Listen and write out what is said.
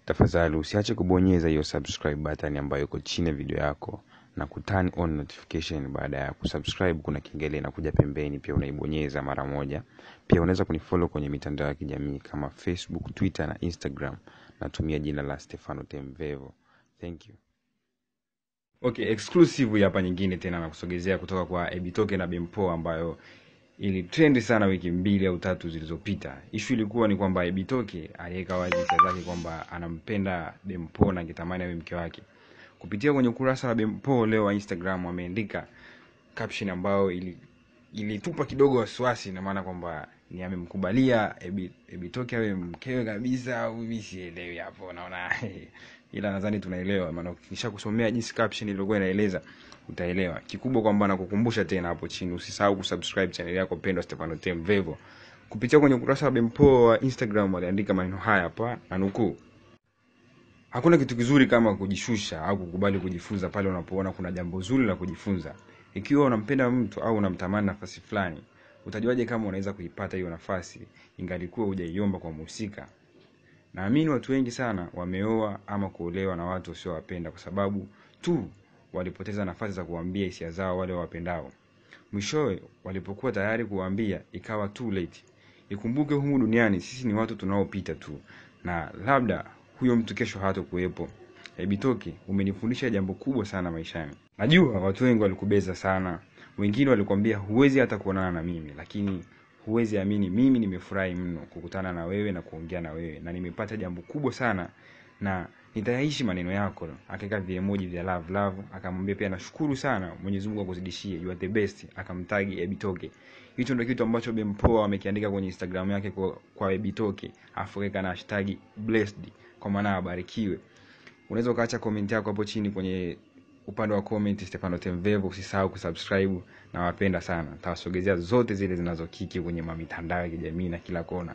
Tafadhali usiache kubonyeza hiyo subscribe button ambayo iko chini ya video yako na kuturn on notification. Baada ya kusubscribe kuna kengele inakuja pembeni, pia unaibonyeza mara moja. Pia unaweza kunifollow kwenye mitandao ya kijamii kama Facebook, Twitter na Instagram. Natumia jina la Stefano Temvevo. Thank you. Okay, exclusive hapa nyingine tena na kusogezea kutoka kwa Ebitoke na Bempoa ambayo ili trend sana wiki 2 au 3 zilizopita. Issue ilikuwa ni kwamba Ebitoke aliweka wazi zake kwamba anampenda Bempoa na angetamani awe mke wake. Kupitia kwenye ukurasa wa Bempoa leo wa Instagram ameandika caption ambayo ilitupa kidogo wasiwasi, na maana kwamba ni amemkubalia Ebitoke awe mkewe kabisa au mimi sielewi hapo, naona ila nadhani tunaelewa, maana ukisha kusomea jinsi caption ilivyokuwa inaeleza utaelewa. Kikubwa kwamba nakukumbusha tena hapo chini usisahau kusubscribe channel yako pendwa Stefano Temvevo. Kupitia kwenye ukurasa wa Bempoa wa Instagram aliandika maneno haya hapa na nukuu: hakuna kitu kizuri kama kujishusha au kukubali kujifunza pale unapoona kuna jambo zuri la kujifunza. Ikiwa unampenda mtu au unamtamani nafasi fulani, utajuaje kama unaweza kuipata hiyo nafasi ingalikuwa hujaiomba kwa mhusika? Naamini watu wengi sana wameoa ama kuolewa na watu wasiowapenda kwa sababu tu walipoteza nafasi za kuambia hisia zao wale wapendao. Mwishowe walipokuwa tayari kuambia ikawa too late. Ikumbuke humu duniani sisi ni watu tunaopita tu, na labda huyo mtu kesho hatakuwepo. Ebitoke, umenifundisha jambo kubwa sana maishani. Najua watu wengi walikubeza sana. Wengine walikwambia huwezi hata kuonana na mimi, lakini huwezi amini mimi nimefurahi mno kukutana na wewe na kuongea na wewe, na nimepata jambo kubwa sana na nitayaishi maneno yako. Akaweka emoji vya love, akamwambia pia nashukuru sana, Mwenyezi Mungu akuzidishie, you are the best, akamtagi Ebitoke. Hicho ndio kitu ambacho Bempoa amekiandika kwenye Instagram yake kwa Ebitoke, afweka na hashtag blessed kwa maana abarikiwe. Unaweza ukaacha comment yako hapo chini kwenye upande wa comment Stefano Temvevo. Usisahau kusubscribe na wapenda sana. Tawasogezea zote zile zinazokiki kwenye mitandao ya kijamii na kila kona.